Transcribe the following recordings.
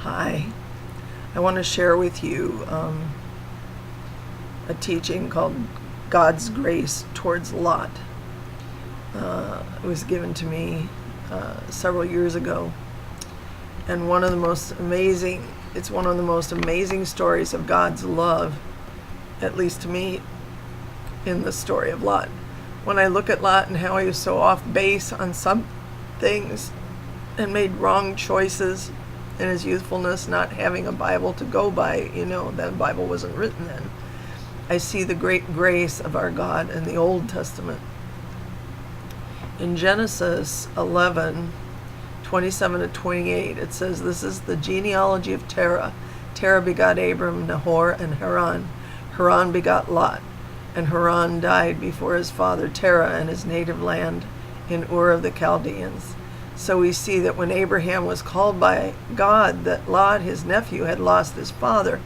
Hi, I want to share with you a teaching called God's Grace Towards Lot. It was given to me several years ago, and it's one of the most amazing stories of God's love, at least to me, in the story of Lot. When I look at Lot and how he was so off base on some things and made wrong choices in his youthfulness, not having a Bible to go by, that Bible wasn't written then. I see the great grace of our God in the Old Testament. In Genesis 11:27-28, it says, "This is the genealogy of Terah. Terah begot Abram, Nahor, and Haran. Haran begot Lot, and Haran died before his father Terah in his native land in Ur of the Chaldeans." So we see that when Abraham was called by God that Lot, his nephew, had lost his father.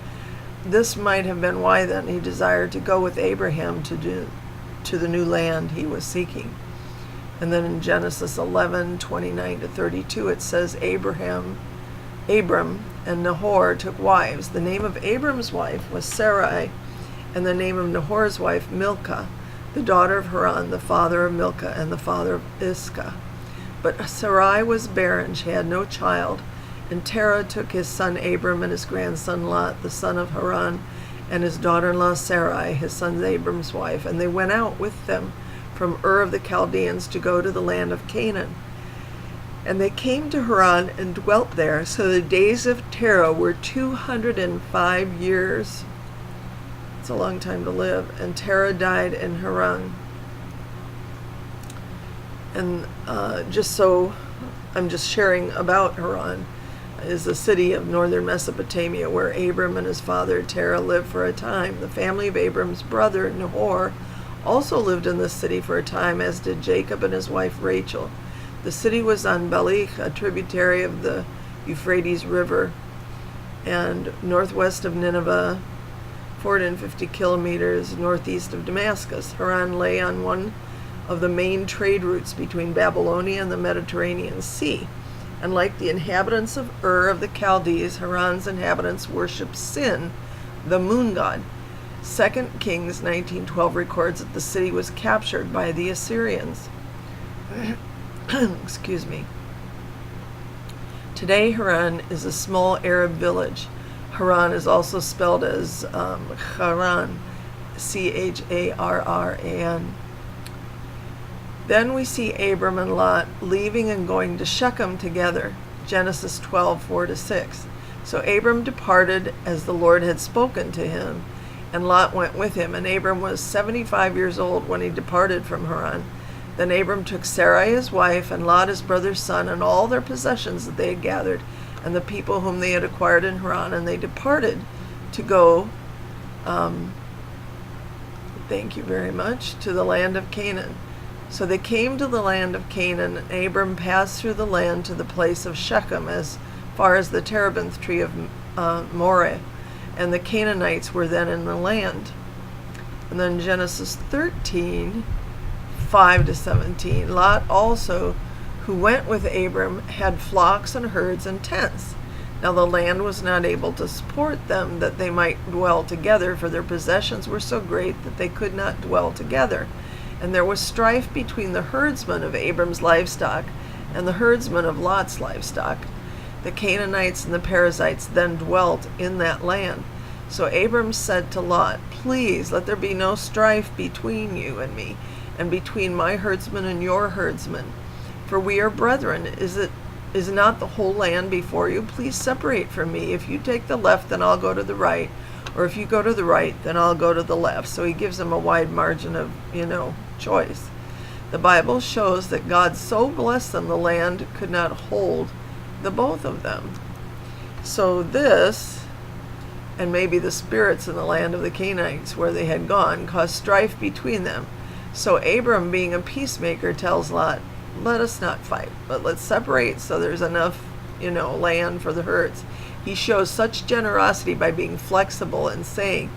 This might have been why then he desired to go with Abraham to the new land he was seeking. And then in Genesis 11:29-32, it says, Abram and Nahor took wives. The name of Abram's wife was Sarai, and the name of Nahor's wife Milcah, the daughter of Haran, the father of Milcah, and the father of Iscah. But Sarai was barren, she had no child. And Terah took his son Abram and his grandson Lot, the son of Haran, and his daughter-in-law Sarai, his son Abram's wife, and they went out with them from Ur of the Chaldeans to go to the land of Canaan. And they came to Haran and dwelt there. So the days of Terah were 205 years. It's a long time to live. And Terah died in Haran. And I'm just sharing about Haran, is a city of northern Mesopotamia where Abram and his father Terah lived for a time. The family of Abram's brother Nahor also lived in this city for a time, as did Jacob and his wife Rachel. The city was on Belich, a tributary of the Euphrates River, and northwest of Nineveh, 450 kilometers northeast of Damascus. Haran lay on one of the main trade routes between Babylonia and the Mediterranean Sea. And like the inhabitants of Ur of the Chaldees, Haran's inhabitants worshiped Sin, the moon god. 2 Kings 19:12 records that the city was captured by the Assyrians. Excuse me. Today, Haran is a small Arab village. Haran is also spelled as Charan, Charran. Then we see Abram and Lot leaving and going to Shechem together, Genesis 12:4-6. So Abram departed as the Lord had spoken to him, and Lot went with him. And Abram was 75 years old when he departed from Haran. Then Abram took Sarai his wife, and Lot his brother's son, and all their possessions that they had gathered, and the people whom they had acquired in Haran, and they departed to go, thank you very much, to the land of Canaan. So they came to the land of Canaan, and Abram passed through the land to the place of Shechem, as far as the terebinth tree of Moreh, and the Canaanites were then in the land. And then Genesis 13:5-17, Lot also, who went with Abram, had flocks and herds and tents. Now the land was not able to support them, that they might dwell together, for their possessions were so great that they could not dwell together. And there was strife between the herdsmen of Abram's livestock and the herdsmen of Lot's livestock. The Canaanites and the Perizzites then dwelt in that land. So Abram said to Lot, "Please let there be no strife between you and me, and between my herdsmen and your herdsmen. For we are brethren. Is not the whole land before you? Please separate from me. If you take the left, then I'll go to the right. Or if you go to the right, then I'll go to the left." So he gives them a wide margin of, choice. The Bible shows that God so blessed them the land could not hold the both of them. So this, and maybe the spirits in the land of the Canaanites where they had gone, caused strife between them. So Abram, being a peacemaker, tells Lot, "Let us not fight, but let's separate so there's enough, land for the herds." He shows such generosity by being flexible and saying,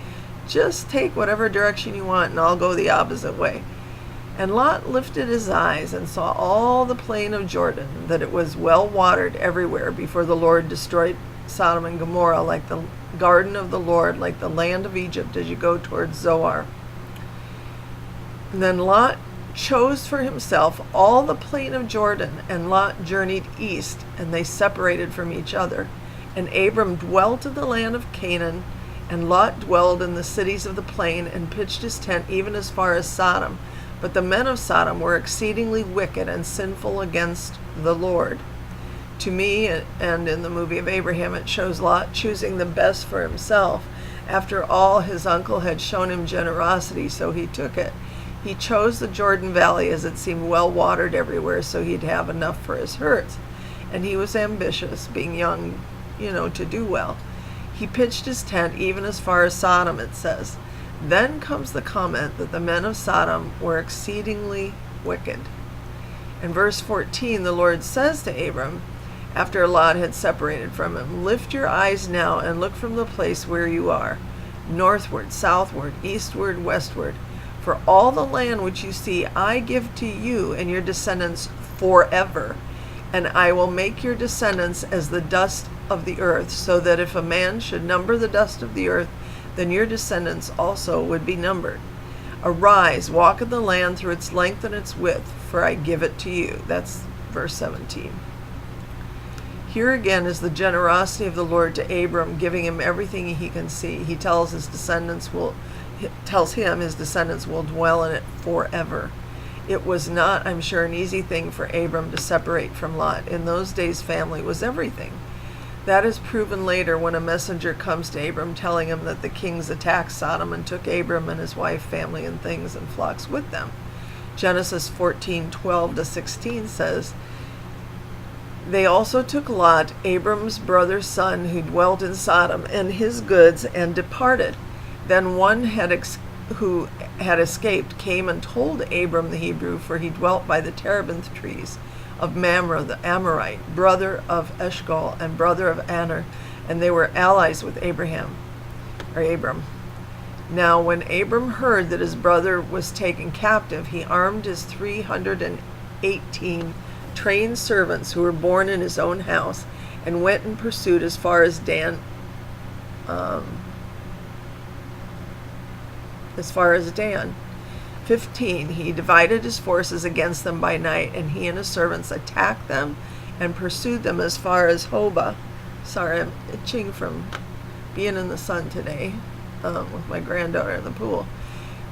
"Just take whatever direction you want and I'll go the opposite way." And Lot lifted his eyes and saw all the plain of Jordan, that it was well watered everywhere before the Lord destroyed Sodom and Gomorrah, like the garden of the Lord, like the land of Egypt as you go towards Zoar. And then Lot chose for himself all the plain of Jordan, and Lot journeyed east, and they separated from each other. And Abram dwelt in the land of Canaan, and Lot dwelled in the cities of the plain, and pitched his tent even as far as Sodom. But the men of Sodom were exceedingly wicked and sinful against the Lord. To me, and in the movie of Abraham, it shows Lot choosing the best for himself. After all, his uncle had shown him generosity, so he took it. He chose the Jordan Valley as it seemed well watered everywhere, so he'd have enough for his herds. And he was ambitious, being young, to do well. He pitched his tent even as far as Sodom, it says. Then comes the comment that the men of Sodom were exceedingly wicked. In verse 14, the Lord says to Abram, after Lot had separated from him, lift your eyes now and look from the place where you are, northward, southward, eastward, westward. For all the land which you see I give to you and your descendants forever, and I will make your descendants as the dust of the earth, so that if a man should number the dust of the earth, then your descendants also would be numbered. Arise, walk in the land through its length and its width, for I give it to you. That's verse 17. Here again is the generosity of the Lord to Abram, giving him everything he can see. He tells his descendants his descendants will dwell in it forever. It was not, I'm sure, an easy thing for Abram to separate from Lot. In those days, family was everything. That is proven later when a messenger comes to Abram telling him that the kings attacked Sodom and took Abram and his wife, family, and things and flocks with them. Genesis 14:12-16 says, they also took Lot, Abram's brother's son, who dwelt in Sodom, and his goods, and departed. Then one who had escaped came and told Abram the Hebrew, for he dwelt by the terebinth trees of Mamre the Amorite, brother of Eshcol and brother of Aner, and they were allies with Abram. Now when Abram heard that his brother was taken captive, he armed his 318 trained servants who were born in his own house, and went in pursuit as far as Dan. 15, he divided his forces against them by night, and he and his servants attacked them and pursued them as far as Hobah. Sorry, I'm itching from being in the sun today with my granddaughter in the pool,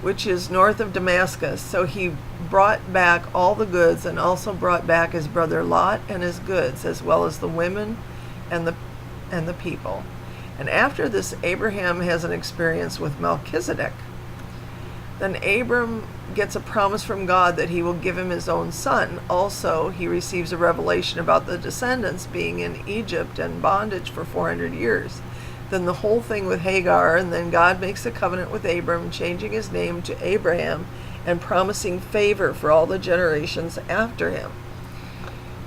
which is north of Damascus. So he brought back all the goods, and also brought back his brother Lot and his goods, as well as the women and the people. And after this, Abraham has an experience with Melchizedek. Then Abram gets a promise from God that he will give him his own son. Also, he receives a revelation about the descendants being in Egypt and bondage for 400 years. Then the whole thing with Hagar, and then God makes a covenant with Abram, changing his name to Abraham and promising favor for all the generations after him.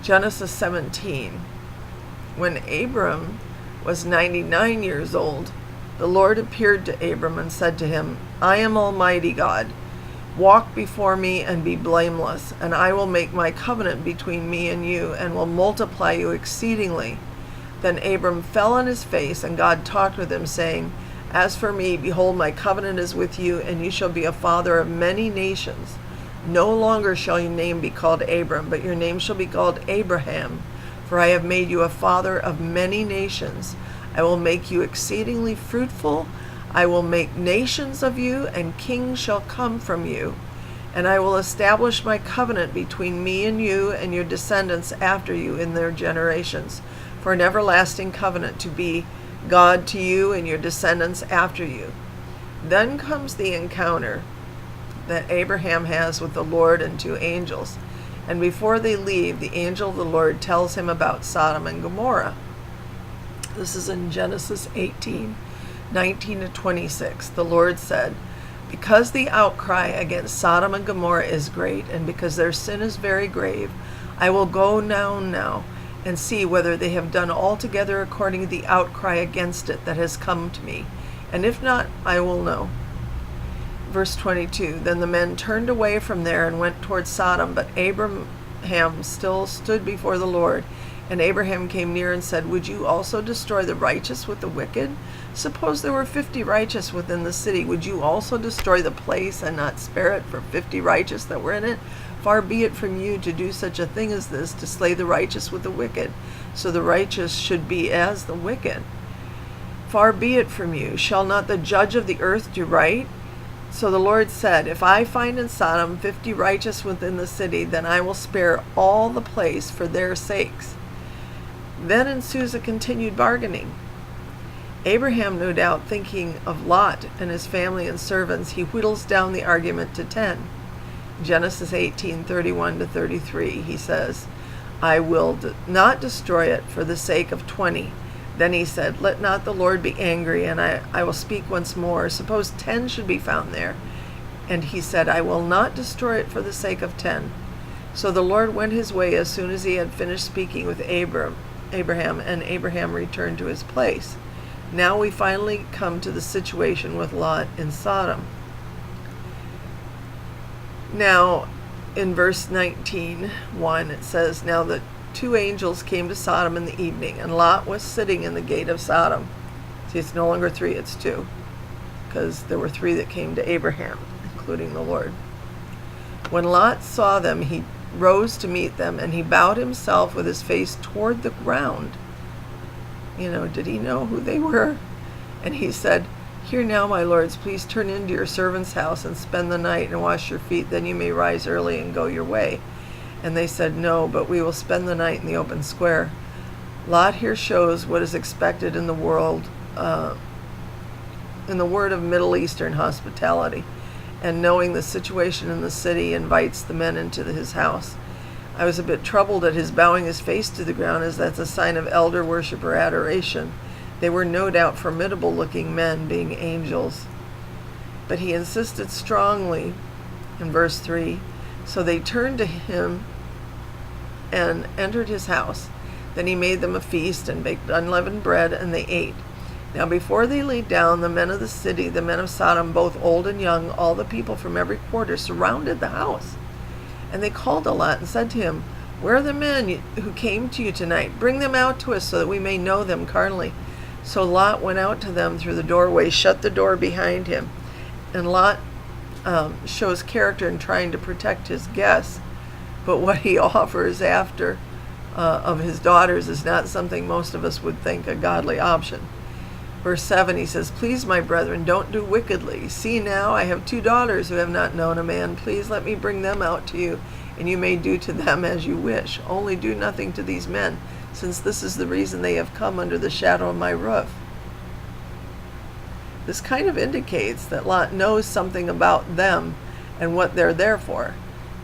Genesis 17. When Abram was 99 years old, the Lord appeared to Abram and said to him, I am Almighty God. Walk before me and be blameless, and I will make my covenant between me and you, and will multiply you exceedingly. Then Abram fell on his face, and God talked with him, saying, As for me, behold, my covenant is with you, and you shall be a father of many nations. No longer shall your name be called Abram, but your name shall be called Abraham, for I have made you a father of many nations. I will make you exceedingly fruitful. I will make nations of you, and kings shall come from you. And I will establish my covenant between me and you and your descendants after you in their generations, for an everlasting covenant to be God to you and your descendants after you. Then comes the encounter that Abraham has with the Lord and two angels. And before they leave, the angel of the Lord tells him about Sodom and Gomorrah. This is in Genesis 18:19-26. The Lord said, Because the outcry against Sodom and Gomorrah is great, and because their sin is very grave, I will go now and see whether they have done altogether according to the outcry against it that has come to me. And if not, I will know. Verse 22, Then the men turned away from there and went toward Sodom, but Abraham still stood before the Lord. And Abraham came near and said, would you also destroy the righteous with the wicked? Suppose there were 50 righteous within the city. Would you also destroy the place and not spare it for 50 righteous that were in it? Far be it from you to do such a thing as this, to slay the righteous with the wicked, so the righteous should be as the wicked. Far be it from you. Shall not the judge of the earth do right? So the Lord said, if I find in Sodom 50 righteous within the city, then I will spare all the place for their sakes. Then ensues a continued bargaining. Abraham, no doubt thinking of Lot and his family and servants, he whittles down the argument to 10. Genesis 18:31-33, he says, I will not destroy it for the sake of 20. Then he said, let not the Lord be angry, and I will speak once more. Suppose 10 should be found there. And he said, I will not destroy it for the sake of 10. So the Lord went his way as soon as he had finished speaking with Abraham, and Abraham returned to his place. Now we finally come to the situation with Lot in Sodom. Now, in verse 19:1, it says, now the 2 angels came to Sodom in the evening, and Lot was sitting in the gate of Sodom. See, it's no longer 3, it's 2, because there were 3 that came to Abraham, including the Lord. When Lot saw them, he rose to meet them, and he bowed himself with his face toward the ground. Did he know who they were? And he said, here now, my lords, please turn into your servant's house and spend the night and wash your feet. Then you may rise early and go your way. And they said, no, but we will spend the night in the open square. Lot here shows what is expected in the world, in the word of Middle Eastern hospitality. And knowing the situation in the city, invites the men into his house. I was a bit troubled at his bowing his face to the ground, as that's a sign of elder worship or adoration. They were no doubt formidable-looking men, being angels. But he insisted strongly, in verse 3, so they turned to him and entered his house. Then he made them a feast and baked unleavened bread, and they ate. Now before they lay down, the men of the city, the men of Sodom, both old and young, all the people from every quarter, surrounded the house. And they called to Lot and said to him, where are the men who came to you tonight? Bring them out to us so that we may know them carnally. So Lot went out to them through the doorway, shut the door behind him. And Lot shows character in trying to protect his guests, but what he offers after of his daughters is not something most of us would think a godly option. Verse 7, he says, please, my brethren, don't do wickedly. See now, I have 2 daughters who have not known a man. Please let me bring them out to you, and you may do to them as you wish. Only do nothing to these men, since this is the reason they have come under the shadow of my roof. This kind of indicates that Lot knows something about them and what they're there for.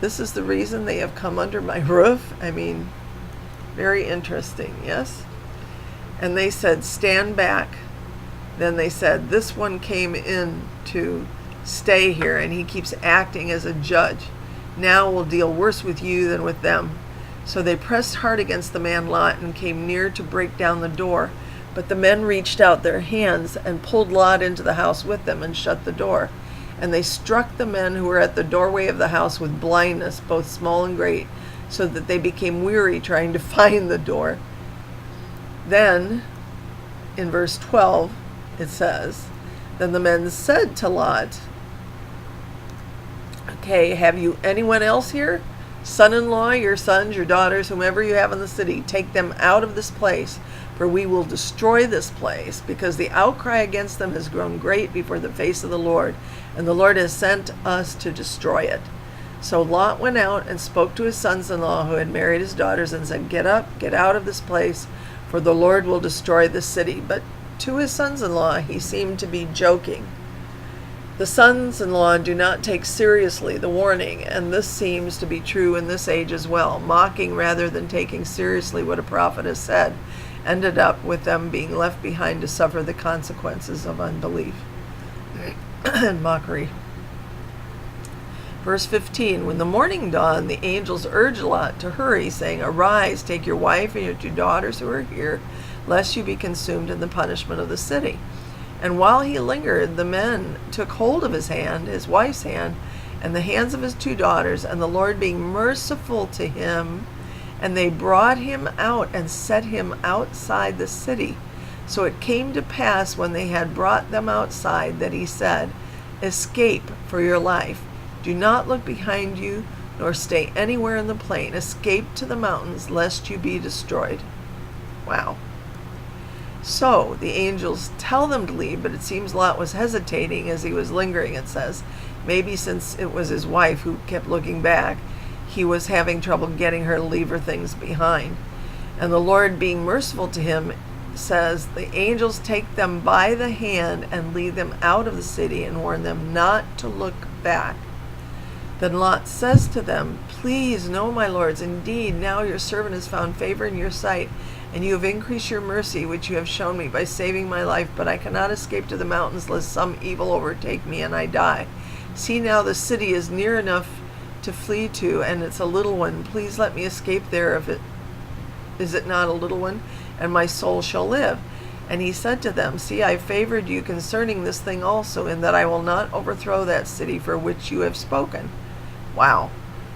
This is the reason they have come under my roof? I mean, very interesting, yes? And they said, stand back. Then they said, this one came in to stay here, and he keeps acting as a judge. Now we'll deal worse with you than with them. So they pressed hard against the man Lot and came near to break down the door. But the men reached out their hands and pulled Lot into the house with them and shut the door. And they struck the men who were at the doorway of the house with blindness, both small and great, so that they became weary trying to find the door. Then, in verse 12, it says, then the men said to Lot, okay, have you anyone else here? Son-in-law, your sons, your daughters, whomever you have in the city, take them out of this place, for we will destroy this place, because the outcry against them has grown great before the face of the Lord, and the Lord has sent us to destroy it. So Lot went out and spoke to his sons-in-law who had married his daughters and said, get up, get out of this place, for the Lord will destroy this city. But to his sons-in-law he seemed to be joking. The sons-in-law do not take seriously the warning, and this seems to be true in this age as well. Mocking rather than taking seriously what a prophet has said ended up with them being left behind to suffer the consequences of unbelief and mockery. Verse 15, when the morning dawned, the angels urged Lot to hurry, saying, arise, take your wife and your 2 daughters who are here, lest you be consumed in the punishment of the city. And while he lingered, the men took hold of his hand, his wife's hand, and the hands of his 2 daughters, and the Lord being merciful to him, And they brought him out and set him outside the city. So it came to pass when they had brought them outside that he said, Escape for your life. Do not look behind you, nor stay anywhere in the plain. Escape to the mountains, lest you be destroyed. Wow. So the angels tell them to leave, but it seems Lot was hesitating as he was lingering, it says. Maybe since it was his wife who kept looking back, he was having trouble getting her to leave her things behind. And the Lord, being merciful to him, says, the angels take them by the hand and lead them out of the city and warn them not to look back. Then Lot says to them, Please, no, my lords, indeed, now your servant has found favor in your sight, and you have increased your mercy, which you have shown me by saving my life, but I cannot escape to the mountains, lest some evil overtake me and I die. See now, the city is near enough to flee to, and it's a little one. Please let me escape there, if it is it not a little one, and my soul shall live. And he said to them, See, I favored you concerning this thing also, in that I will not overthrow that city for which you have spoken. Wow.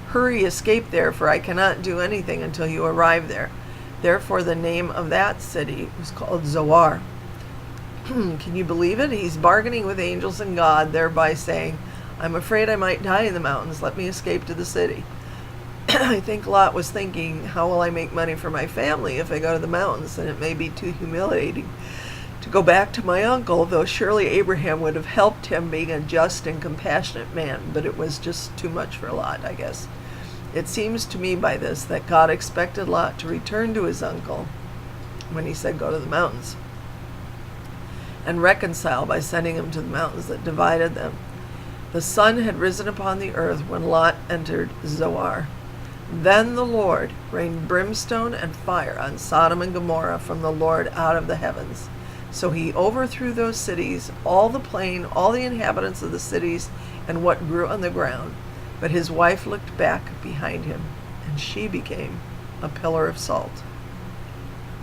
Hurry, escape there, for I cannot do anything until you arrive there. Therefore the name of that city was called Zoar. Can you believe it? He's bargaining with angels and God, thereby saying, I'm afraid I might die in the mountains. Let me escape to the city. I think Lot was thinking, how will I make money for my family if I go to the mountains? And it may be too humiliating to go back to my uncle, though surely Abraham would have helped him, being a just and compassionate man. But it was just too much for Lot, I guess. It seems to me by this that God expected Lot to return to his uncle when he said go to the mountains, and reconcile by sending him to the mountains that divided them. The sun had risen upon the earth when Lot entered Zoar. Then the Lord rained brimstone and fire on Sodom and Gomorrah from the Lord out of the heavens. So he overthrew those cities, all the plain, all the inhabitants of the cities, and what grew on the ground. But his wife looked back behind him, and she became a pillar of salt.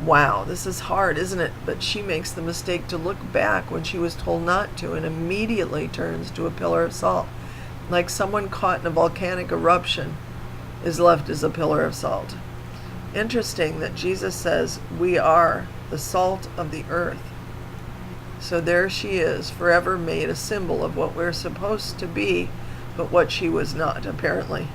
Wow, this is hard, isn't it? But she makes the mistake to look back when she was told not to, and immediately turns to a pillar of salt. Like someone caught in a volcanic eruption is left as a pillar of salt. Interesting that Jesus says we are the salt of the earth. So there she is, forever made a symbol of what we're supposed to be, but what she was not, apparently.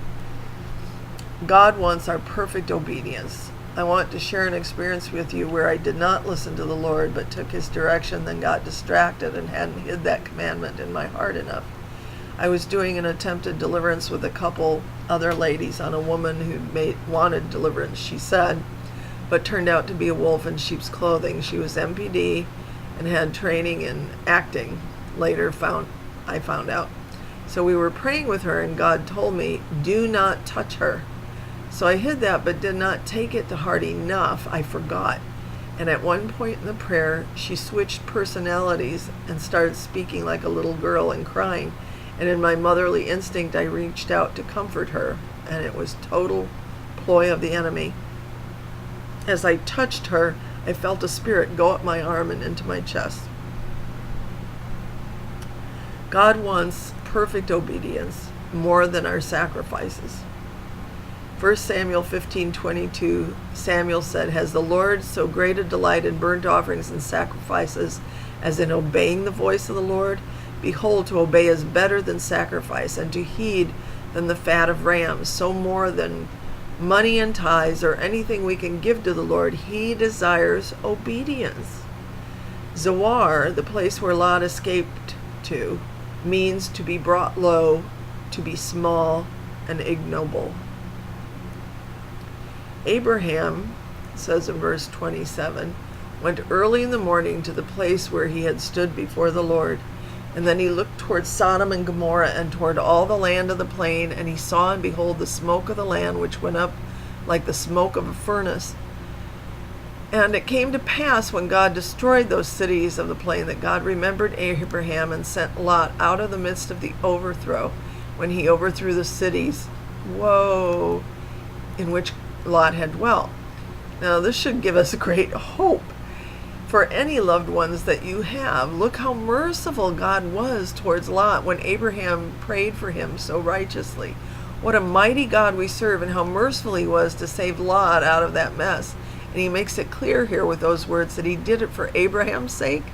God wants our perfect obedience. I want to share an experience with you where I did not listen to the Lord, but took his direction, then got distracted and hadn't hid that commandment in my heart enough. I was doing an attempted deliverance with a couple other ladies on a woman who wanted deliverance, she said, but turned out to be a wolf in sheep's clothing. She was MPD and had training in acting. Later I found out. So we were praying with her, and God told me, do not touch her. So I hid that, but did not take it to heart enough. I forgot. And at one point in the prayer, she switched personalities and started speaking like a little girl and crying. And in my motherly instinct, I reached out to comfort her, and it was total ploy of the enemy. As I touched her, I felt a spirit go up my arm and into my chest. God wants perfect obedience more than our sacrifices. 1 Samuel 15:22, Samuel said, Has the Lord so great a delight in burnt offerings and sacrifices as in obeying the voice of the Lord? Behold, to obey is better than sacrifice, and to heed than the fat of rams. So more than money and tithes or anything we can give to the Lord, he desires obedience. Zoar, the place where Lot escaped to, means to be brought low, to be small and ignoble. Abraham, says in verse 27, went early in the morning to the place where he had stood before the Lord. And then he looked toward Sodom and Gomorrah and toward all the land of the plain, and he saw and behold the smoke of the land, which went up like the smoke of a furnace. And it came to pass when God destroyed those cities of the plain that God remembered Abraham and sent Lot out of the midst of the overthrow when he overthrew the cities, in which Lot had dwelt. Now this should give us great hope for any loved ones that you have. Look how merciful God was towards Lot when Abraham prayed for him so righteously. What a mighty God we serve, and how merciful he was to save Lot out of that mess. And he makes it clear here with those words that he did it for Abraham's sake.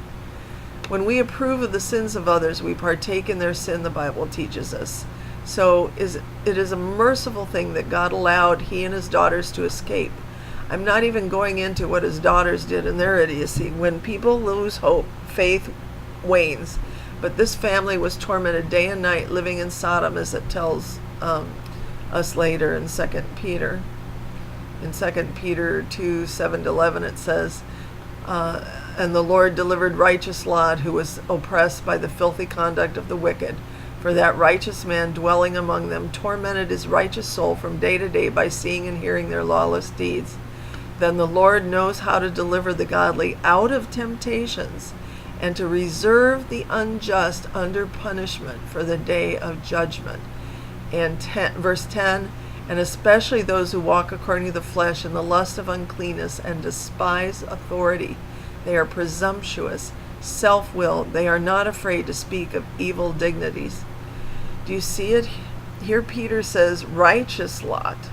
When we approve of the sins of others, we partake in their sin, the Bible teaches us. So it is a merciful thing that God allowed he and his daughters to escape. I'm not even going into what his daughters did in their idiocy. When people lose hope, faith wanes. But this family was tormented day and night, living in Sodom, as it tells us later in 2 Peter. In 2 Peter 2, 7-11, it says, and the Lord delivered righteous Lot, who was oppressed by the filthy conduct of the wicked. For that righteous man dwelling among them tormented his righteous soul from day to day by seeing and hearing their lawless deeds. Then the Lord knows how to deliver the godly out of temptations, and to reserve the unjust under punishment for the day of judgment. And verse 10, and especially those who walk according to the flesh in the lust of uncleanness and despise authority. They are presumptuous, self-willed. They are not afraid to speak of evil dignities. Do you see it? Here Peter says, righteous Lot.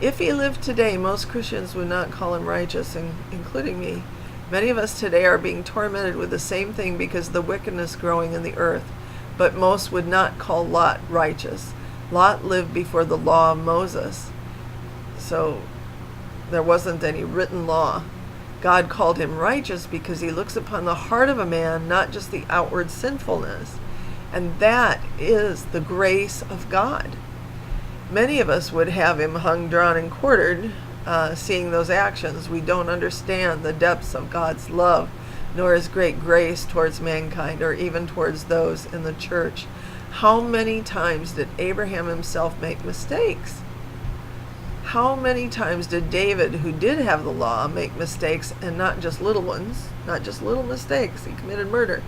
If he lived today, most Christians would not call him righteous, including me. Many of us today are being tormented with the same thing because of the wickedness growing in the earth. But most would not call Lot righteous. Lot lived before the law of Moses. So there wasn't any written law. God called him righteous because he looks upon the heart of a man, not just the outward sinfulness. And that is the grace of God. Many of us would have him hung, drawn, and quartered, seeing those actions. We don't understand the depths of God's love, nor his great grace towards mankind, or even towards those in the church. How many times did Abraham himself make mistakes? How many times did David, who did have the law, make mistakes, and not just little ones, not just little mistakes? He committed murder.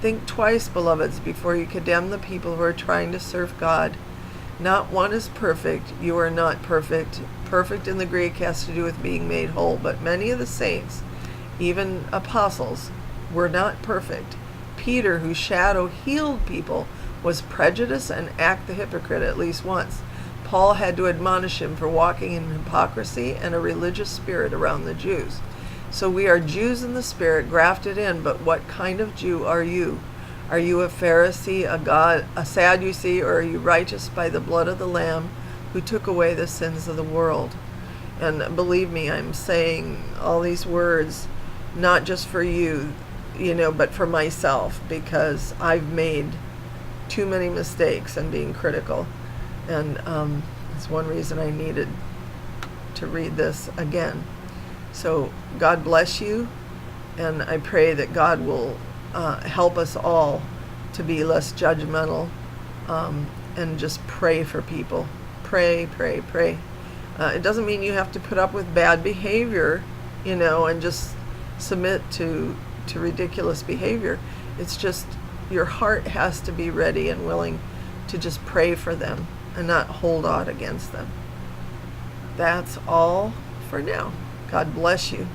Think twice, beloveds, before you condemn the people who are trying to serve God. Not one is perfect. You are not perfect. Perfect in the Greek has to do with being made whole, but many of the saints, even apostles, were not perfect. Peter, whose shadow healed people, was prejudiced and act the hypocrite at least once. Paul had to admonish him for walking in hypocrisy and a religious spirit around the Jews. So we are Jews in the spirit, grafted in, but what kind of Jew are you? Are you a Pharisee, a Sadducee, or are you righteous by the blood of the Lamb who took away the sins of the world? And believe me, I'm saying all these words not just for you, but for myself, because I've made too many mistakes and being critical. And it's one reason I needed to read this again. So God bless you, and I pray that God will help us all to be less judgmental, and just pray for people. Pray, pray, pray. It doesn't mean you have to put up with bad behavior, and just submit to ridiculous behavior. It's just your heart has to be ready and willing to just pray for them and not hold out against them. That's all for now. God bless you.